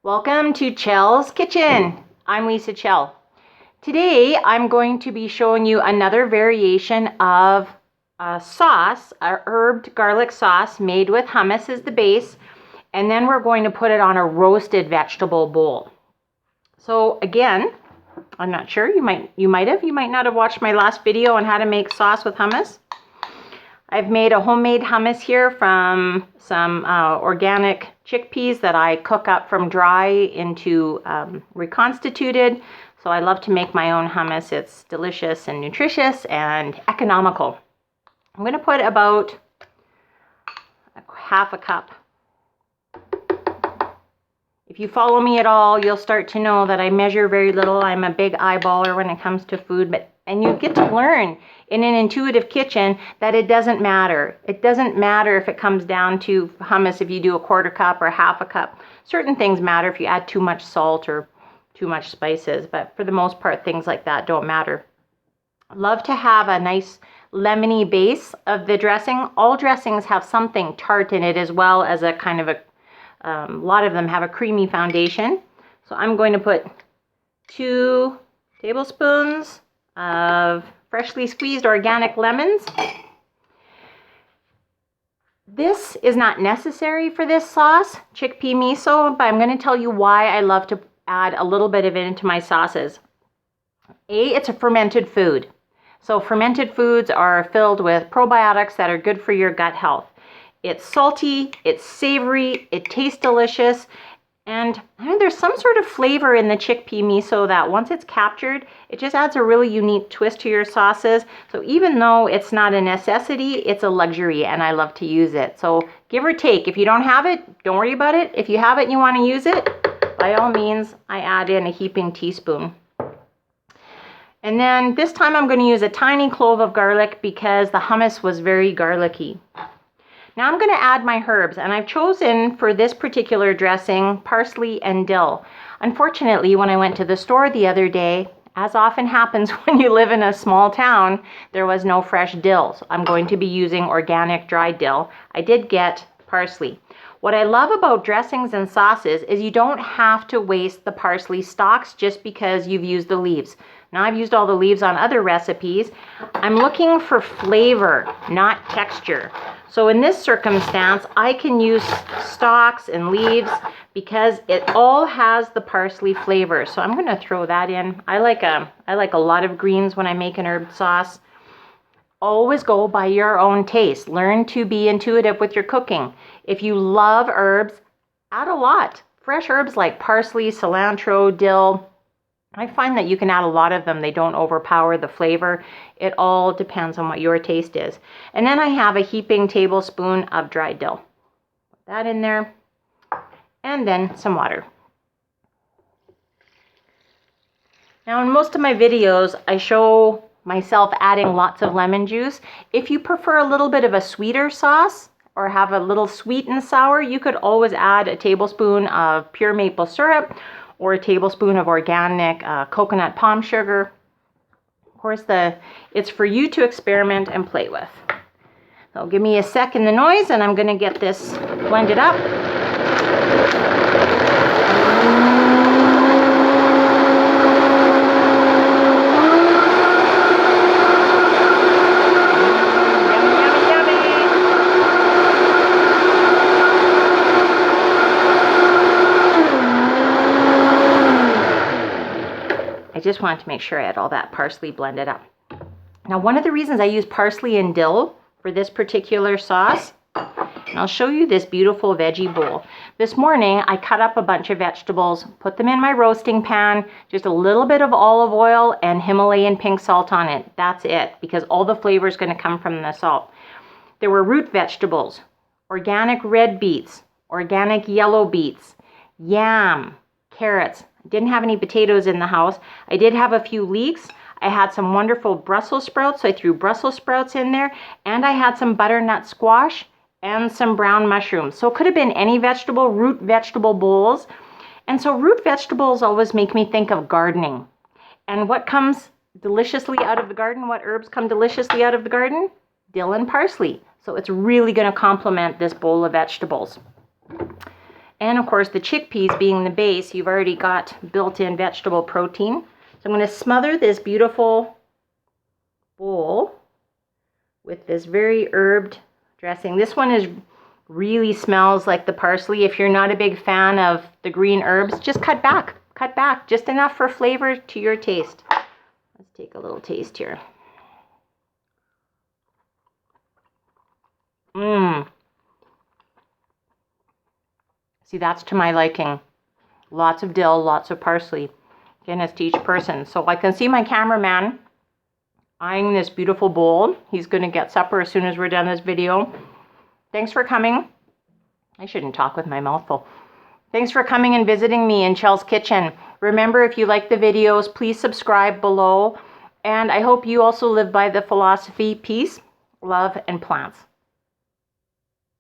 Welcome to Chell's Kitchen. I'm Lisa Chell. Today I'm going to be showing you another variation of a sauce, a herbed garlic sauce made with hummus as the base, and then we're going to put it on a roasted vegetable bowl. So again, I'm not sure, you might not have watched my last video on how to make sauce with hummus. I've made a homemade hummus here from some organic chickpeas that I cook up from dry into reconstituted. So I love to make my own hummus. It's delicious and nutritious and economical. I'm going to put about half a cup. If you follow me at all, you'll start to know that I measure very little. I'm a big eyeballer when it comes to food, and you get to learn in an intuitive kitchen that it doesn't matter. It doesn't matter if it comes down to hummus if you do a quarter cup or half a cup. Certain things matter if you add too much salt or too much spices, but for the most part, things like that don't matter. Love to have a nice lemony base of the dressing. All dressings have something tart in it as well as a kind of a lot of them have a creamy foundation. So I'm going to put 2 tablespoons of freshly squeezed organic lemons. This is not necessary for this sauce, chickpea miso, but I'm going to tell you why I love to add a little bit of it into my sauces. It's a fermented food. So fermented foods are filled with probiotics that are good for your gut health. It's salty, it's savory, it tastes delicious, and there's some sort of flavor in the chickpea miso that once it's captured, it just adds a really unique twist to your sauces. So even though it's not a necessity, it's a luxury, and I love to use it. So give or take. If you don't have it, don't worry about it. If you have it and you want to use it, by all means, I add in a heaping teaspoon. And then this time I'm going to use a tiny clove of garlic because the hummus was very garlicky. Now I'm going to add my herbs, and I've chosen for this particular dressing parsley and dill. Unfortunately, when I went to the store the other day, as often happens when you live in a small town, there was no fresh dill. So I'm going to be using organic dried dill. I did get parsley. What I love about dressings and sauces is you don't have to waste the parsley stalks just because you've used the leaves. Now I've used all the leaves on other recipes. I'm looking for flavor, not texture. So in this circumstance, I can use stalks and leaves because it all has the parsley flavor. So I'm going to throw that in. I like a lot of greens when I make an herb sauce. Always go by your own taste. Learn to be intuitive with your cooking. If you love herbs, add a lot. Fresh herbs like parsley, cilantro, dill. I find that you can add a lot of them. They don't overpower the flavor. It all depends on what your taste is. And then I have a heaping tablespoon of dried dill. Put that in there. And then some water. Now in most of my videos, I show myself adding lots of lemon juice. If you prefer a little bit of a sweeter sauce or have a little sweet and sour, you could always add a tablespoon of pure maple syrup or a tablespoon of organic coconut palm sugar. Of course, it's for you to experiment and play with. So give me a sec in the noise, and I'm going to get this blended up. I just wanted to make sure I had all that parsley blended up. Now, one of the reasons I use parsley and dill for this particular sauce, and I'll show you this beautiful veggie bowl. This morning, I cut up a bunch of vegetables, put them in my roasting pan, just a little bit of olive oil and Himalayan pink salt on it. That's it, because all the flavor is going to come from the salt. There were root vegetables, organic red beets, organic yellow beets, yam, carrots. Didn't have any potatoes in the house. I did have a few leeks. I had some wonderful Brussels sprouts, so I threw Brussels sprouts in there, and I had some butternut squash and some brown mushrooms. So it could have been any vegetable, root vegetable bowls. And so root vegetables always make me think of gardening. And what comes deliciously out of the garden? What herbs come deliciously out of the garden? Dill and parsley. So it's really going to complement this bowl of vegetables. And of course, the chickpeas being the base, you've already got built-in vegetable protein. So I'm going to smother this beautiful bowl with this very herbed dressing. This one really smells like the parsley. If you're not a big fan of the green herbs, just cut back, just enough for flavor to your taste. Let's take a little taste here. See, that's to my liking. Lots of dill, lots of parsley. Again, it's to each person. So I can see my cameraman eyeing this beautiful bowl. He's going to get supper as soon as we're done this video. Thanks for coming. I shouldn't talk with my mouth full. Thanks for coming and visiting me in Chell's Kitchen. Remember, if you like the videos, please subscribe below. And I hope you also live by the philosophy, peace, love, and plants.